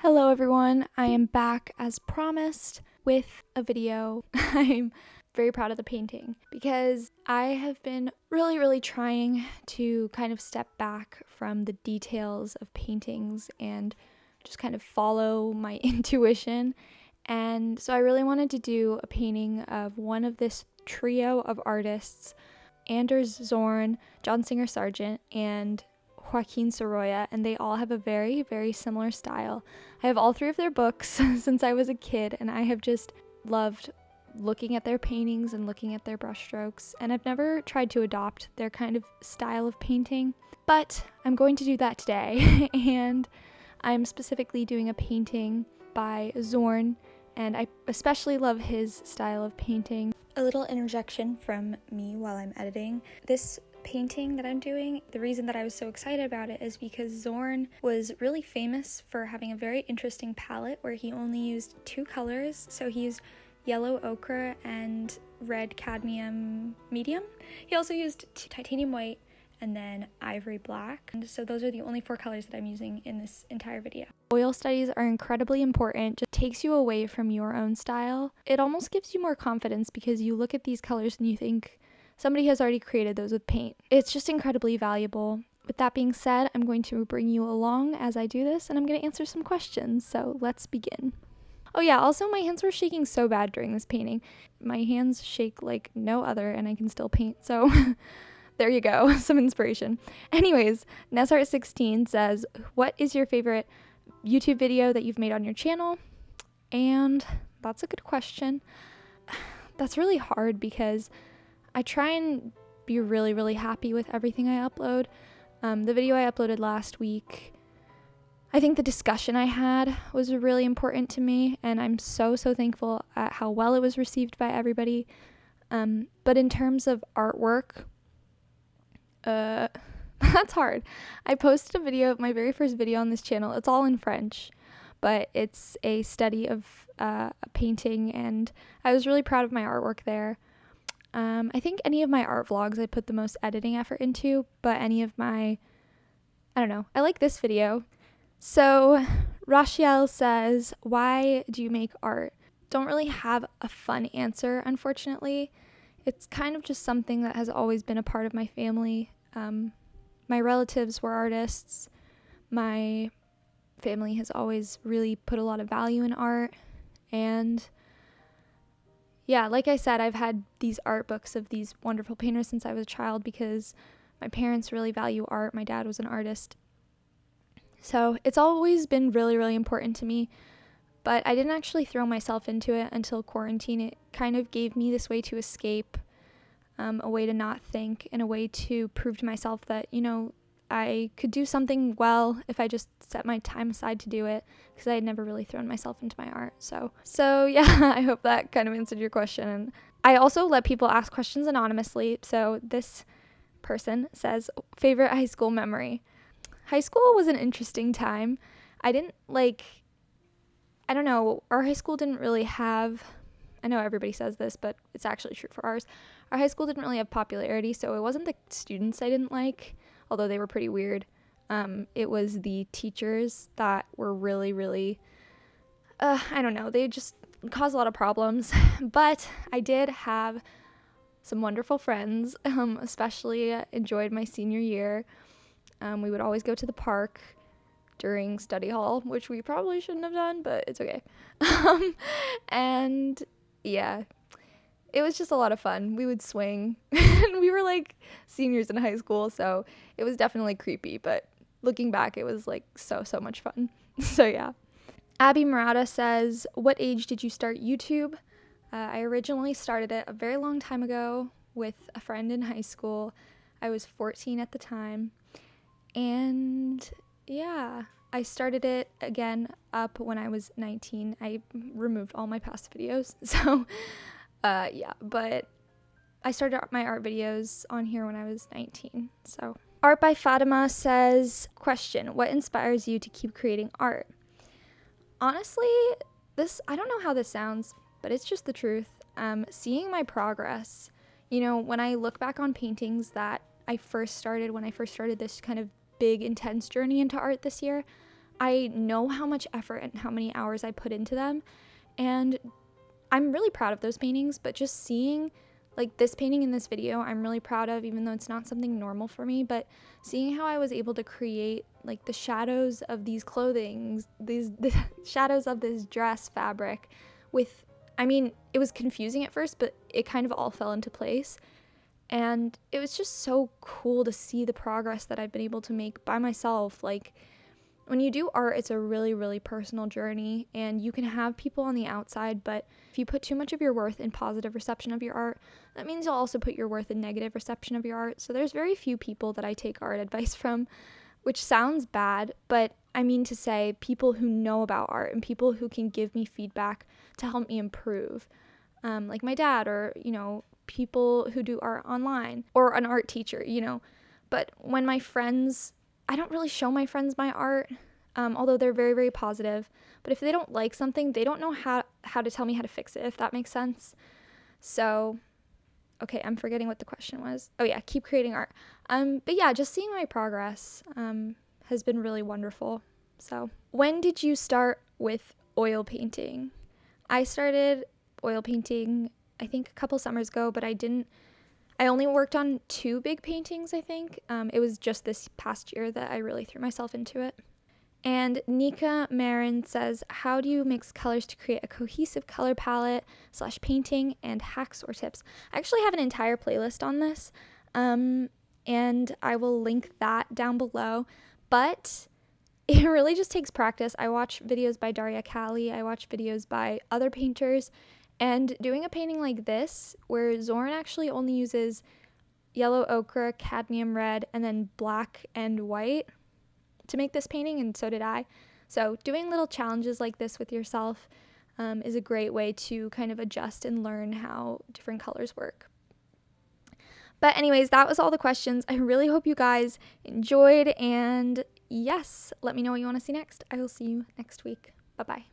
Hello everyone, I am back as promised with a video. I'm very proud of the painting because I have been really trying to kind of step back from the details of paintings and just kind of follow my intuition. And so I really wanted to do a painting of one of this trio of artists, Anders Zorn, John Singer Sargent, and Joaquin Sorolla, and they all have a very similar style. I have all three of their books since I was a kid, and I have just loved looking at their paintings and looking at their brushstrokes, and I've never tried to adopt their kind of style of painting, but I'm going to do that today. And I'm specifically doing a painting by Zorn, and I especially love his style of painting. A little interjection from me while I'm editing. This painting that I'm doing, the reason that I was so excited about it is because Zorn was really famous for having a very interesting palette where he only used two colors. So he used yellow ochre and red cadmium medium. He also used titanium white and then ivory black. And so those are the only four colors that I'm using in this entire video. Oil studies are incredibly important. Just takes you away from your own style. It almost gives you more confidence because you look at these colors and you think, somebody has already created those with paint. It's just incredibly valuable. With that being said, I'm going to bring you along as I do this, and I'm going to answer some questions, so let's begin. Oh yeah, also my hands were shaking so bad during this painting. My hands shake like no other, and I can still paint, so there you go, some inspiration. Anyways, Nesart16 says, what is your favorite YouTube video that you've made on your channel? And that's a good question. That's really hard because I try and be really happy with everything I upload. The video I uploaded last week, I think the discussion I had was really important to me, and I'm so thankful at how well it was received by everybody. But in terms of artwork, that's hard. I posted a video, my very first video on this channel. It's all in French, but it's a study of painting, and I was really proud of my artwork there. I think any of my art vlogs I put the most editing effort into, but any of my, I don't know, I like this video. So Rachel says, why do you make art? Don't really have a fun answer, unfortunately. It's kind of just something that has always been a part of my family. My relatives were artists. My family has always really put a lot of value in art, and yeah, like I said, I've had these art books of these wonderful painters since I was a child because my parents really value art. My dad was an artist. So it's always been really important to me, but I didn't actually throw myself into it until quarantine. It kind of gave me this way to escape, a way to not think, and a way to prove to myself that, you know, I could do something well if I just set my time aside to do it, because I had never really thrown myself into my art. So yeah, I hope that kind of answered your question. And I also let people ask questions anonymously. So this person says, favorite high school memory. High school was an interesting time. I don't know, our high school didn't really have, I know everybody says this, but it's actually true for ours. Our high school didn't really have popularity, so it wasn't the students I didn't like, although they were pretty weird. It was the teachers that were really, I don't know, they just caused a lot of problems. But I did have some wonderful friends, especially enjoyed my senior year. We would always go to the park during study hall, which we probably shouldn't have done, but it's okay. And yeah, it was just a lot of fun. We would swing, and we were like seniors in high school, so it was definitely creepy, but looking back, it was like so much fun. So yeah. Abby Murata says, what age did you start YouTube? I originally started it a very long time ago with a friend in high school. I was 14 at the time, and yeah, I started it again up when I was 19. I removed all my past videos, so yeah, but I started my art videos on here when I was 19, so. Art by Fatima says, question, what inspires you to keep creating art? Honestly, I don't know how this sounds, but it's just the truth. Seeing my progress, you know, when I look back on paintings that I first started, when I first started this kind of big, intense journey into art this year, I know how much effort and how many hours I put into them, and I'm really proud of those paintings. But just seeing like this painting in this video, I'm really proud of, even though it's not something normal for me. But seeing how I was able to create like the shadows of these clothings, the shadows of this dress fabric with, I mean, it was confusing at first, but it kind of all fell into place. And it was just so cool to see the progress that I've been able to make by myself. Like, when you do art, it's a really, really personal journey, and you can have people on the outside, but if you put too much of your worth in positive reception of your art, that means you'll also put your worth in negative reception of your art. So there's very few people that I take art advice from, which sounds bad, but I mean to say people who know about art and people who can give me feedback to help me improve, like my dad, or, you know, people who do art online, or an art teacher, you know. But when my friends, I don't really show my friends my art, although they're very, very positive. But if they don't like something, they don't know how to tell me how to fix it, if that makes sense. So, okay, I'm forgetting what the question was. Oh yeah, keep creating art. But yeah, just seeing my progress has been really wonderful. So, when did you start with oil painting? I started oil painting, I think, a couple summers ago, but I only worked on 2 big paintings, I think. It was just this past year that I really threw myself into it. And Nika Marin says, how do you mix colors to create a cohesive color palette / painting, and hacks or tips? I actually have an entire playlist on this, and I will link that down below. But it really just takes practice. I watch videos by Daria Kali. I watch videos by other painters. And doing a painting like this, where Zorn actually only uses yellow ochre, cadmium red, and then black and white to make this painting, and so did I. So doing little challenges like this with yourself is a great way to kind of adjust and learn how different colors work. But anyways, that was all the questions. I really hope you guys enjoyed, and yes, let me know what you want to see next. I will see you next week. Bye-bye.